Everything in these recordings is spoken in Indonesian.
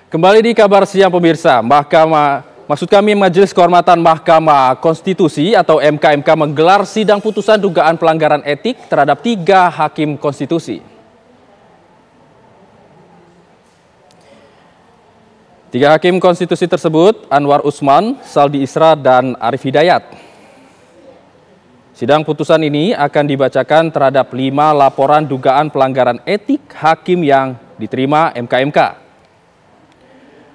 Kembali di kabar siang pemirsa, Majelis Kehormatan Mahkamah Konstitusi atau MKMK menggelar sidang putusan dugaan pelanggaran etik terhadap 3 hakim konstitusi. 3 hakim konstitusi tersebut Anwar Usman, Saldi Isra, dan Arif Hidayat. Sidang putusan ini akan dibacakan terhadap 5 laporan dugaan pelanggaran etik hakim yang diterima MKMK.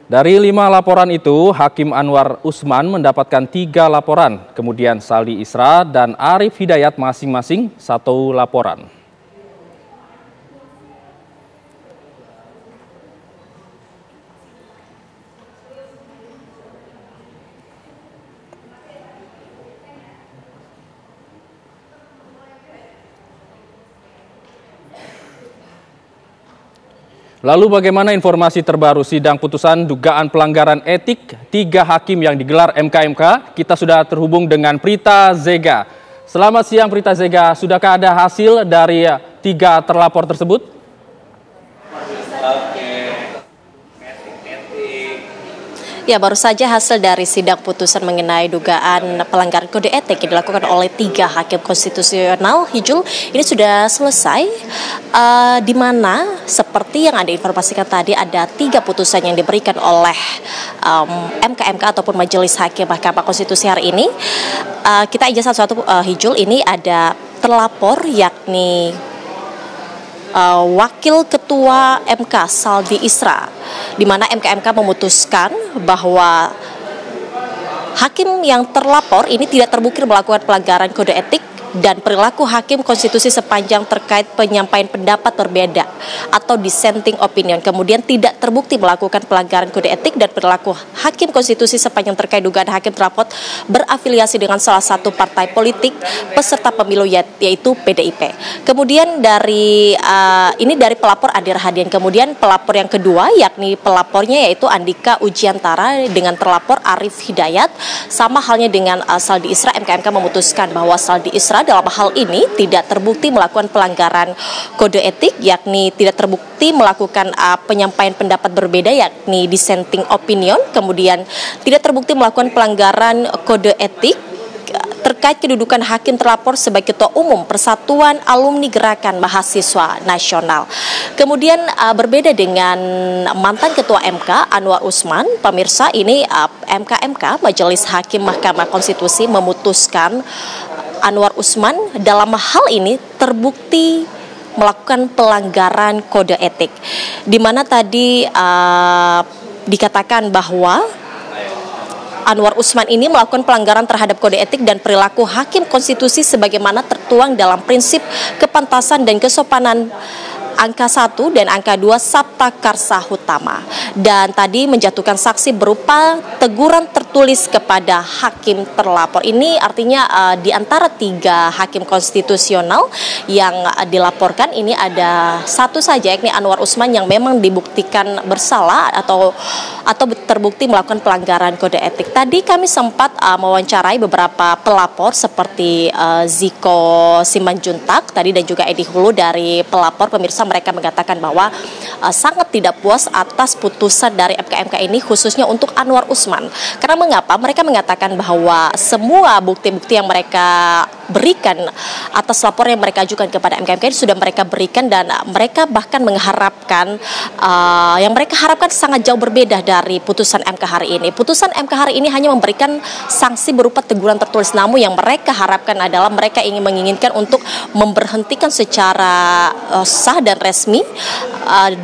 Dari 5 laporan itu, Hakim Anwar Usman mendapatkan 3 laporan, kemudian Saldi Isra dan Arif Hidayat masing-masing 1 laporan. Lalu bagaimana informasi terbaru sidang putusan dugaan pelanggaran etik 3 hakim yang digelar MKMK? Kita sudah terhubung dengan Prita Zega. Selamat siang Prita Zega, sudahkah ada hasil dari 3 terlapor tersebut? Ya, baru saja hasil dari sidang putusan mengenai dugaan pelanggaran kode etik yang dilakukan oleh 3 hakim konstitusional Hijul ini sudah selesai, di mana seperti yang Anda informasikan tadi ada 3 putusan yang diberikan oleh MKMK ataupun Majelis Hakim Mahkamah Konstitusi hari ini. Kita aja satu-satu Hijul, ini ada terlapor yakni Wakil Ketua MK Saldi Isra, di mana MKMK memutuskan bahwa hakim yang terlapor ini tidak terbukti melakukan pelanggaran kode etik dan perilaku hakim konstitusi sepanjang terkait penyampaian pendapat berbeda atau dissenting opinion. Kemudian tidak terbukti melakukan pelanggaran kode etik dan perilaku hakim konstitusi sepanjang terkait dugaan hakim terlapor berafiliasi dengan salah satu partai politik peserta pemilu yaitu PDIP. Kemudian dari pelapor Adi Rahadian. Kemudian pelapor yang kedua yakni pelapornya yaitu Andika Ujiantara dengan terlapor Arif Hidayat. Sama halnya dengan Saldi Isra, MKMK memutuskan bahwa Saldi Isra dalam hal ini tidak terbukti melakukan pelanggaran kode etik, yakni tidak terbukti melakukan penyampaian pendapat berbeda, yakni dissenting opinion. Kemudian tidak terbukti melakukan pelanggaran kode etik terkait kedudukan hakim terlapor sebagai Ketua Umum Persatuan Alumni Gerakan Mahasiswa Nasional. Kemudian berbeda dengan mantan Ketua MK Anwar Usman, pemirsa, ini MKMK Majelis Hakim Mahkamah Konstitusi memutuskan Anwar Usman dalam hal ini terbukti melakukan pelanggaran kode etik, di mana tadi dikatakan bahwa Anwar Usman ini melakukan pelanggaran terhadap kode etik dan perilaku hakim konstitusi sebagaimana tertuang dalam prinsip kepantasan dan kesopanan angka 1 dan angka 2 Sabta Karsa Utama, dan tadi menjatuhkan sanksi berupa teguran tertulis kepada hakim terlapor. Ini artinya di antara 3 hakim konstitusional yang dilaporkan ini ada 1 saja yakni Anwar Usman yang memang dibuktikan bersalah atau terbukti melakukan pelanggaran kode etik. Tadi kami sempat mewawancarai beberapa pelapor seperti Ziko Simanjuntak tadi dan juga Edi Hulu dari pelapor. Pemirsa, mereka mengatakan bahwa sangat tidak puas atas putusan dari MKMK ini khususnya untuk Anwar Usman. Karena mengapa? Mereka mengatakan bahwa semua bukti-bukti yang mereka berikan atas laporan yang mereka ajukan kepada MKMK ini sudah mereka berikan, dan mereka bahkan mengharapkan yang mereka harapkan sangat jauh berbeda dari putusan MK hari ini. Putusan MK hari ini hanya memberikan sanksi berupa teguran tertulis, namun yang mereka harapkan adalah mereka menginginkan untuk memberhentikan secara sah dan resmi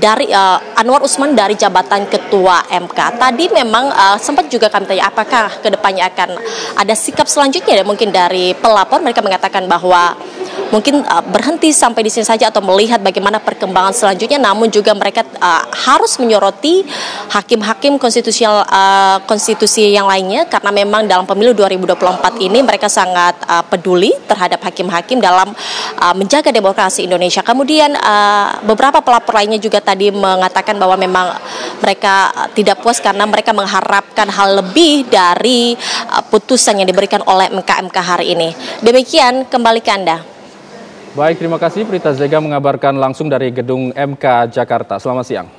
dari Anwar Usman dari jabatan Ketua MK. Tadi memang sempat juga kami tanya apakah kedepannya akan ada sikap selanjutnya mungkin dari pelapor. Mereka mengatakan bahwa mungkin berhenti sampai di sini saja atau melihat bagaimana perkembangan selanjutnya, namun juga mereka harus menyoroti hakim-hakim konstitusi yang lainnya karena memang dalam pemilu 2024 ini mereka sangat peduli terhadap hakim-hakim dalam menjaga demokrasi Indonesia. Kemudian beberapa pelapor lainnya juga tadi mengatakan bahwa memang mereka tidak puas karena mereka mengharapkan hal lebih dari putusan yang diberikan oleh MKMK hari ini. Demikian, kembali ke Anda. Baik, terima kasih Prita Zega mengabarkan langsung dari Gedung MK Jakarta. Selamat siang.